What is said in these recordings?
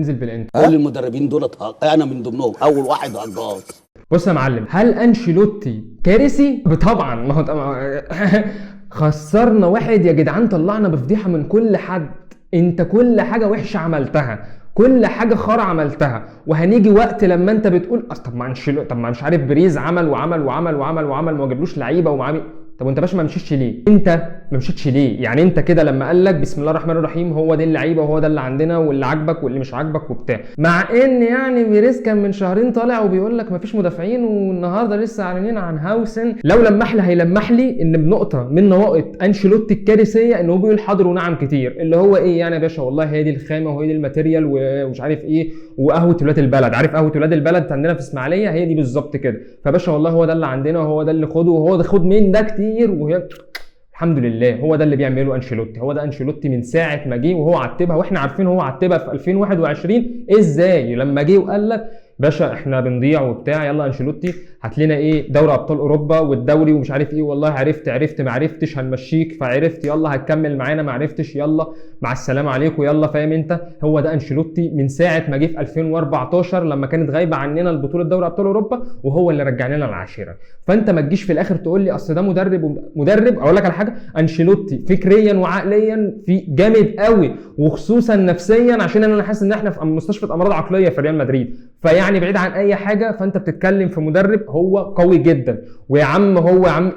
ينزل بالانتر. كل المدربين دول انا من ضمنهم اول واحد هجاص. بص يا معلم، هل انشيلوتي كارثي؟ طبعا، ما هو خسرنا واحد يا جدعان، طلعنا بفضيحه من كل حد. انت كل حاجه وحشه عملتها، كل حاجه خرا عملتها، وهنيجي وقت لما انت بتقول طب ما انشيلوتي، طب ما مش عارف بريز عمل وعمل وعمل وعمل وعمل ما جابلوش لعيبه ومعامل. طب وانت باشا ما مشيتش ليه؟ انت ما مشيتش ليه؟ يعني انت كده لما قال لك بسم الله الرحمن الرحيم هو دي اللعيبه وهو ده اللي عندنا واللي عاجبك واللي مش عاجبك وبتاع، مع ان يعني بيريز كان من شهرين طالع وبيقول لك ما فيش مدافعين، والنهارده لسه اعلانين عن هاوسن. لو لمح لي هيلمح لي ان بنقطه من نقاط انشيلوتي الكارثيه ان هو بيقول حاضر ونعم كتير، اللي هو ايه يعني يا باشا؟ والله هي دي الخامه وهي دي الماتيريال ومش عارف ايه، وقهوه ولاد البلد. عارف قهوه ولاد البلد عندنا في اسماعيليه؟ هي دي بالظبط كده. فباشا والله هو ده اللي عندنا وهو ده اللي خده وهو ده خد من ده كتير، وهي الحمد لله هو ده اللي بيعمله انشيلوتي. هو ده انشيلوتي من ساعه ما جه وهو عتبها، واحنا عارفين هو عتبها في 2021 ازاي، لما جه وقال لك باشا احنا بنضيع وبتاع، يلا انشيلوتي هات لنا ايه دوري ابطال اوروبا والدوري ومش عارف ايه، والله عرفت ما عرفتش هنمشيك، فعرفت يلا هتكمل معانا، ما عرفتش يلا مع السلامه عليكم يلا، فاهم انت؟ هو ده انشيلوتي من ساعه ما جه في 2014 لما كانت غايبه عننا البطوله دوري ابطال اوروبا، وهو اللي رجع لنا العاشره. فانت ما تجيش في الاخر تقول لي اصل ده مدرب. اقول لك على حاجه، انشيلوتي فكريا وعقليا في جامد قوي، وخصوصا نفسيا، عشان انا حاسس ان احنا في مستشفى امراض عقليه في ريال مدريد. فيعني بعيد عن اي حاجه، فانت بتتكلم في مدرب هو قوي جدا. ويا عم هو يا عم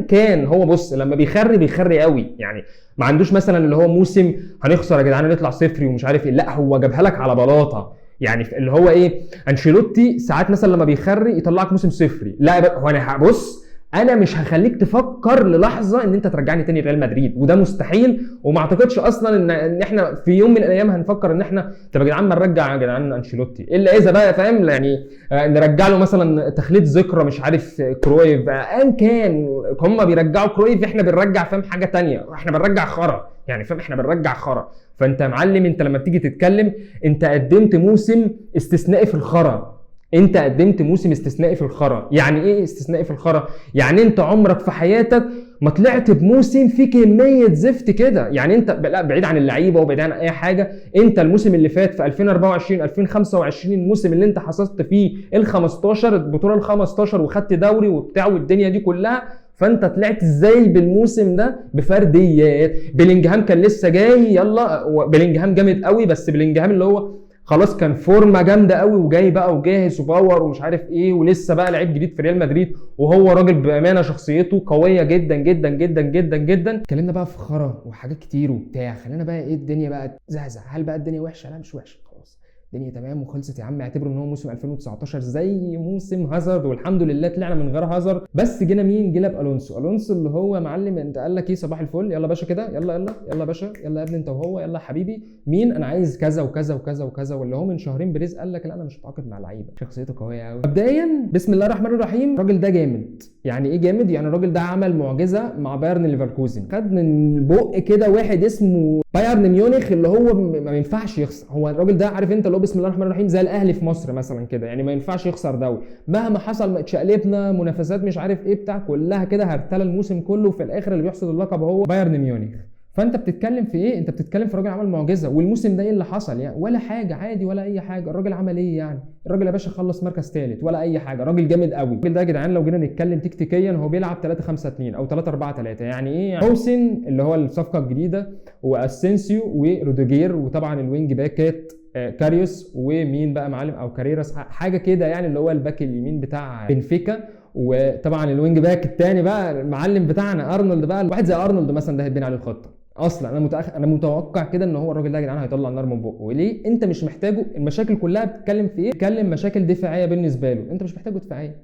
كان هو بص لما بيخري قوي، يعني ما عندوش مثلا اللي هو موسم هنخسر يا جدعان نطلع صفري ومش عارف ايه، لا هو جابها لك على بلاطه. يعني اللي هو ايه، انشيلوتي ساعات مثلا لما بيخري يطلعك موسم صفري، لا هو انا بص انا مش هخليك تفكر للحظه ان انت ترجعني تاني ريال مدريد، وده مستحيل. وما اعتقدش اصلا ان احنا في يوم من الايام هنفكر ان احنا طب يا جدعان ما نرجع يا جدعان انشيلوتي، الا اذا بقى فاهم يعني نرجع له مثلا تخليد ذكرى مش عارف كرويف ان كان. هم بيرجعوا كرويف، احنا بنرجع فاهم حاجه تانية، احنا بنرجع خرا يعني، فاهم؟ احنا بنرجع خرا. فانت يا معلم انت لما بتيجي تتكلم انت قدمت موسم استثنائي في الخرا. انت قدمت موسم استثنائي في الخرا. يعني ايه استثنائي في الخرا؟ يعني انت عمرك في حياتك ما طلعت بموسم فيه كميه زفت كده. يعني انت لا بعيد عن اللعيبه وبعيد عن اي حاجه، انت الموسم اللي فات في 2024 2025 الموسم اللي انت حصلت فيه ال15 البطوله ال15 وخدت دوري وبتاع والدنيا دي كلها، فانت طلعت ازاي بالموسم ده؟ بفرديات. بلينجهام كان لسه جاي، يلا بلينجهام جامد قوي، بس بلينجهام اللي هو خلاص كان فورمه جامده قوي وجاي بقى وجاهز وباور ومش عارف ايه، ولسه بقى لعيب جديد في ريال مدريد، وهو راجل بامانه شخصيته قويه جدا جدا جدا جدا جدا. اتكلمنا بقى في خرا وحاجات كتير وبتاع، خلينا بقى ايه الدنيا بقى زهزه. هل بقى الدنيا وحشه؟ لا مش وحشه خلاص، الدنيا تمام وخلصت يا عم. اعتبروا ان هو موسم 2019 زي موسم هازارد، والحمد لله طلعنا من غير هازارد. بس جينا مين؟ جينا بالونسو اللي هو معلم انت قال لك ايه صباح الفل يلا باشا كده، يلا باشا يلا يا ابني انت وهو، يلا حبيبي مين انا عايز كذا وكذا وكذا وكذا. واللي هو من شهرين بريز قال لك لا انا مش هتعاقد مع لعيبه، شخصيته قويه قوي. مبدئيا بسم الله الرحمن الرحيم، الراجل ده جامد. يعني ايه جامد؟ يعني الراجل ده عمل معجزه مع بايرن ليفركوزن، خد من بق كده واحد اسمه بايرن ميونخ اللي هو ما ينفعش يخسر. هو الراجل ده عارف انت اللي هو بسم الله الرحمن الرحيم زي الاهلي في مصر مثلا كده، يعني ما ينفعش يخسر دوري مهما حصل، اتشقلبنا منافسات مش عارف ايه بتاع كلها كده هرتلى الموسم كله، وفي الاخر اللي بيحصد اللقب هو بايرن ميونخ. فانت بتتكلم في ايه؟ انت بتتكلم في راجل عمل معجزه. والموسم ده ايه اللي حصل؟ يعني ولا حاجه، عادي ولا اي حاجه. الراجل عمل ايه يعني؟ الراجل يا باشا خلص مركز ثالث ولا اي حاجه، راجل جامد قوي. الراجل ده يا جدعان لو جينا نتكلم تكتيكيا هو بيلعب 3-5-2 او 3-4-3. يعني ايه يعني؟ هوسن اللي هو الصفقه الجديده، واسينسيو وروديجير، وطبعا الوينج باكات كاريوس ومين بقى معلم او كاريراس حاجه كده، يعني اللي هو الباك اليمين بتاع بنفيكا. وطبعا الوينج باك الثاني بقى المعلم بتاعنا ارنولد، بقى واحد زي ارنولد مثلا ده هيتبني عليه الخطه اصلا. انا متوقع كده ان هو الراجل ده يا جدعان هيطلع النار من بقه. وليه؟ انت مش محتاجه. المشاكل كلها بتتكلم في ايه؟ بتتكلم مشاكل دفاعيه بالنسبه له، انت مش محتاجه دفاعيه،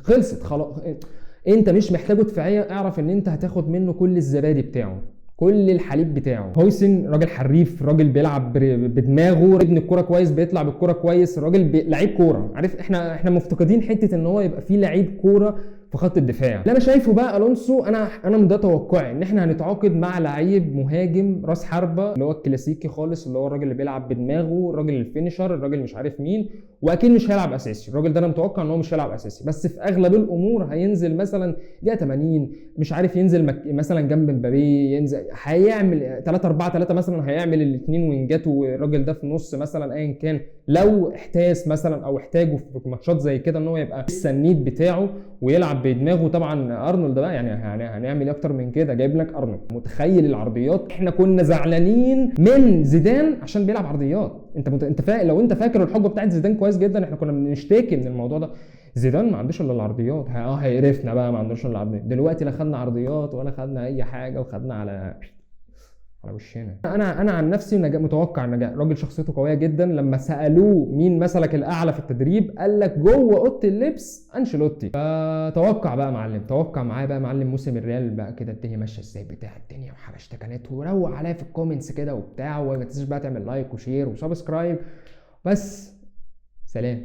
خلصت خلاص. انت مش محتاجه دفاعيه، اعرف ان انت هتاخد منه كل الزبادي بتاعه، كل الحليب بتاعه. هويسن راجل حريف، راجل بيلعب بدماغه، ابن الكوره كويس، بيطلع بالكوره كويس، راجل لعيب كوره. عارف احنا مفتقدين حته ان هو يبقى فيه لعيب كوره في خط الدفاع. اللي انا شايفه بقى الونسو، انا من ده توقعي ان احنا هنتعاقد مع لعيب مهاجم راس حربه، اللي هو الكلاسيكي خالص، اللي هو الراجل اللي بيلعب بدماغه، الراجل الفينيشر، الراجل مش عارف مين، واكيد مش هيلعب اساسي. الراجل ده انا متوقع ان هو مش هيلعب اساسي، بس في اغلب الامور هينزل مثلا دقيقه 80، مش عارف ينزل مثلا جنب مبابي، ينزل هيعمل 3-4-3 مثلا، هيعمل الاثنين وينجات والراجل ده في النص مثلا ايا كان، لو احتاس مثلا او احتاجه في ماتشات زي كده ان هو يبقى السنيد بتاعه ويلعب بدماغه. طبعا ارنولد بقى يعني هنعمل ايه اكتر من كده؟ جايب لك ارنولد. متخيل العرضيات؟ احنا كنا زعلانين من زيدان عشان بيلعب عرضيات. انت لو انت فاكر الحقبه بتاعت زيدان كويس جدا، احنا كنا بنشتكي من الموضوع ده. زيدان ما عندوش الا العرضيات، هيقرفنا بقى، ما عندوش الا العرضيات. دلوقتي لا خدنا عرضيات ولا خدنا اي حاجه، وخدنا على وشنا. انا عن نفسي متوقع النجاح. راجل شخصيته قويه جدا. لما سالوه مين مثلك الاعلى في التدريب، قال لك جوه اوضه اللبس انشيلوتي. فتوقع بقى معلم، توقع معايا بقى معلم موسم الريال بقى كده الدنيا ماشيه ازاي، بتاع الدنيا وحبشتكنات، وروق عليا في الكومنتس كده وبتاع، وما تنساش بقى تعمل لايك وشير وسبسكرايب. بس سلام.